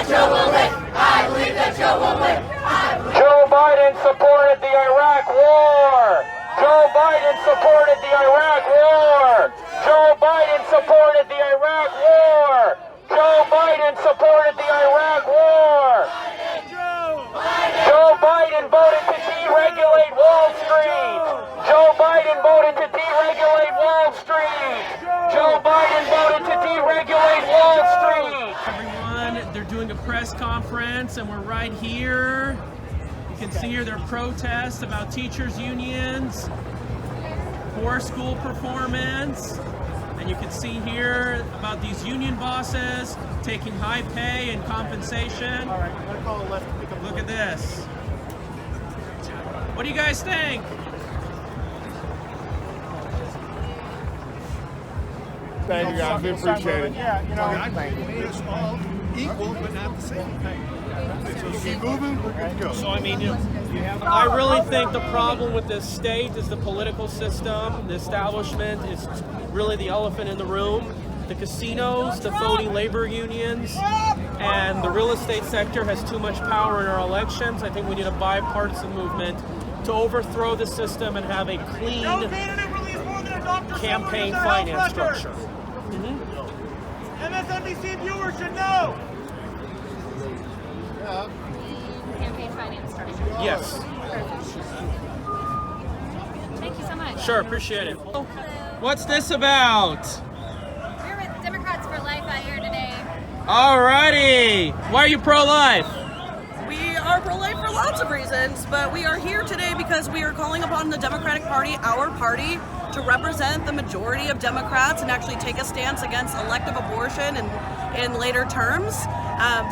Joe Biden supported the Iraq War. Joe Biden supported the Iraq War. Joe Biden supported the Iraq War. Joe Biden supported the Iraq War. Joe Biden voted to deregulate Wall Street. Joe Biden voted to deregulate Wall Street. Joe Biden voted to deregulate Wall Street. Everyone, they're doing a press conference and we're right here. You can see here their protests about teachers' unions, poor school performance, and you can see here about these union bosses taking high pay and compensation. All right, I'm gonna call a left to pick up. Look at this. What do you guys think? Thank you guys, we appreciate it. Yeah, you know, thank you. It's all equal, but not the same thing. So keep moving, we're good to go. So I mean, I really think the problem with this state is the political system. The establishment is really the elephant in the room. The casinos, the phony labor unions, and the real estate sector has too much power in our elections. I think we need a bipartisan movement to overthrow the system and have a clean campaign finance structure. MSNBC viewers should know. Campaign finance structure. Yes. Thank you so much. Sure, appreciate it. What's this about? We're with Democrats for Life out here today. Alrighty. Why are you pro-life? We are pro-life for lots of reasons, but we are here today because we are calling upon the Democratic Party, our party, to represent the majority of Democrats and actually take a stance against elective abortion in later terms.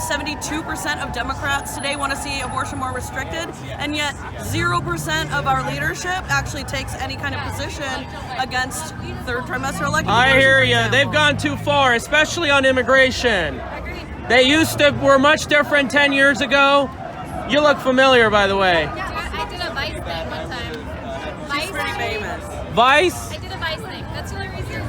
72% of Democrats today want to see abortion more restricted, and yet 0% of our leadership actually takes any kind of position against third trimester elective abortion. I hear you. They've gone too far, especially on immigration. They were much different 10 years ago. You look familiar, by the way. Yeah, I did a Vice thing one time. Vice? Pretty famous. Vice? I did a Vice thing. That's the only reason.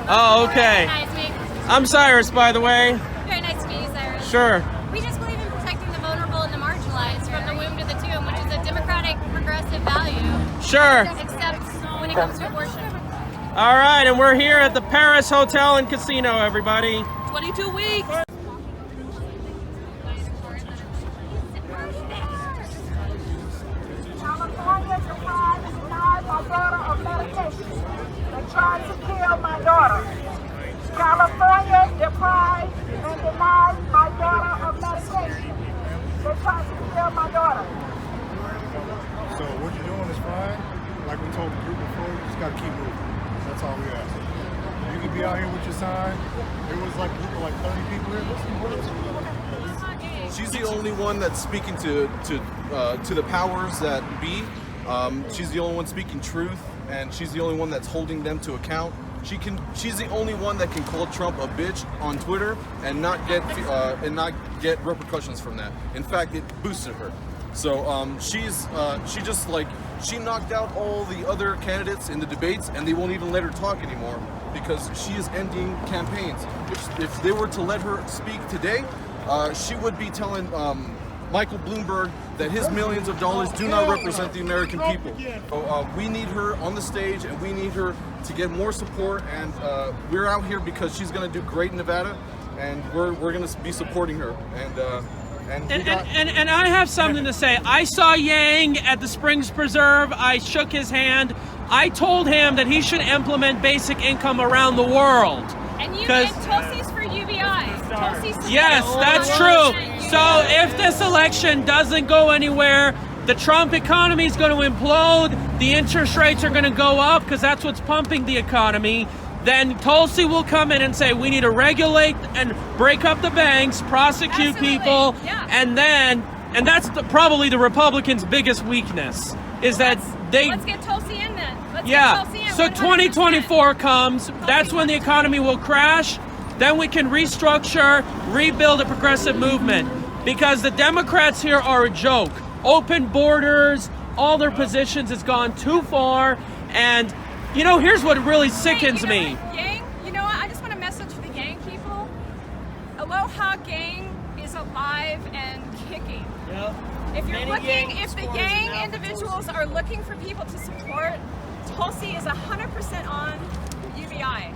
Oh, okay. Recognize me. I'm Cyrus, by the way. Very nice to meet you, Cyrus. Sure. We just believe in protecting the vulnerable and the marginalized from the womb to the tomb, which is a democratic, progressive value. Sure. Except when it comes to abortion. All right, and we're here at the Paris Hotel and Casino, everybody. 22 weeks. California deprived and denied my daughter of medication. They tried to kill my daughter. California deprived and denied my daughter of medication. They tried to kill my daughter. So what you're doing is fine. Like we told the group before, you just gotta keep moving. That's all we ask. You can be out here with your sign. There was like a group of like 30 people here. She's the only one that's speaking to the powers that be. She's the only one speaking truth, and she's the only one that's holding them to account. She's the only one that can call Trump a bitch on Twitter and not get repercussions from that. In fact, it boosted her. So she knocked out all the other candidates in the debates, and they won't even let her talk anymore because she is ending campaigns. If they were to let her speak today, she would be telling Michael Bloomberg that his millions of dollars do not represent the American people. So, we need her on the stage, and we need her to get more support. And we're out here because she's going to do great in Nevada, and we're going to be supporting her. And I have something to say. I saw Yang at the Springs Preserve. I shook his hand. I told him that he should implement basic income around the world. And Tulsi's for UBI. Tulsi's yes, that's true. So if this election doesn't go anywhere, the Trump economy is going to implode, the interest rates are going to go up because that's what's pumping the economy, then Tulsi will come in and say we need to regulate and break up the banks, prosecute people, and that's probably the Republicans' biggest weakness, is that they... Let's get Tulsi in then. Yeah, so 2024 comes, that's when the economy will crash, then we can restructure, rebuild a progressive movement. Because the Democrats here are a joke. Open borders, all their positions has gone too far, and you know, here's what really sickens me. Yang, you know what, I just want a message for the Yang people. Aloha Gang is is alive and kicking. Yep. If you're Many looking, Yang if the scores Yang now. individuals are looking for people to support, Tulsi is 100% on UBI.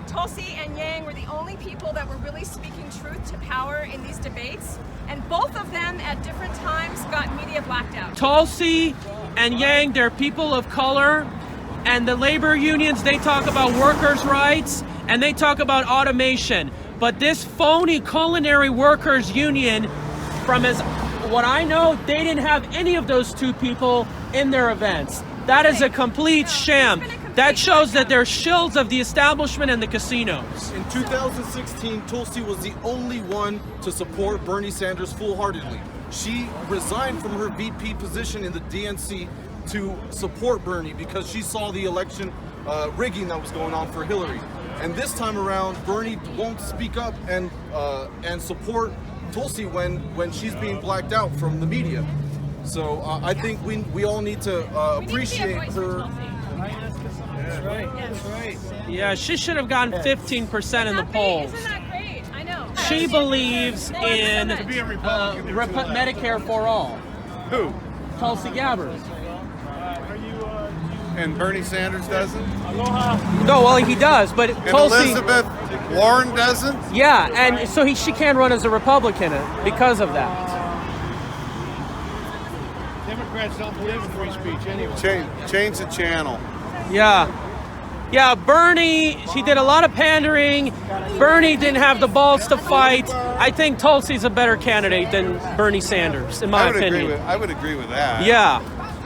Tulsi and Yang were the only people that were really speaking truth to power in these debates, and both of them at different times got media blacked out. Tulsi and Yang, they're people of color, and the labor unions, they talk about workers' rights and they talk about automation. But this phony culinary workers union, from as what I know, they didn't have any of those two people in their events. That is a complete sham. That shows that they're shills of the establishment and the casinos. In 2016, Tulsi was the only one to support Bernie Sanders full-heartedly. She resigned from her VP position in the DNC to support Bernie because she saw the election rigging that was going on for Hillary. And this time around, Bernie won't speak up and support Tulsi when she's being blacked out from the media. So I think we all need to appreciate her. That's right. That's right. Yeah, she should have gotten 15% in the polls. Isn't that great? I know. She believes in Medicare for all. Who? Tulsi Gabbard. And Bernie Sanders doesn't? No, well, he does, but And Tulsi. Elizabeth Warren doesn't? Yeah, and so she can't run as a Republican because of that. Democrats don't believe in free speech anyway. Change the channel. Yeah. Yeah, Bernie, he did a lot of pandering. Bernie didn't have the balls to fight. I think Tulsi's a better candidate than Bernie Sanders, in my opinion. I would agree with that. Yeah.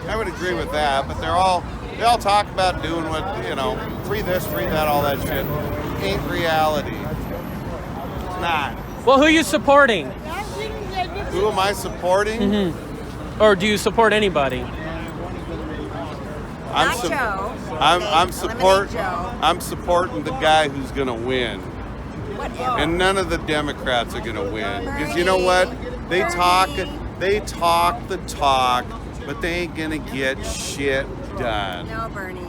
I would agree with that, but they all talk about doing what, free this, free that, all that shit. Ain't reality. It's not. Well, who are you supporting? Who am I supporting? Mm-hmm. Or do you support anybody? I'm supporting the guy who's going to win. And none of the Democrats are going to win. Because you know what? They talk the talk, but they ain't going to get shit done. No, Bernie.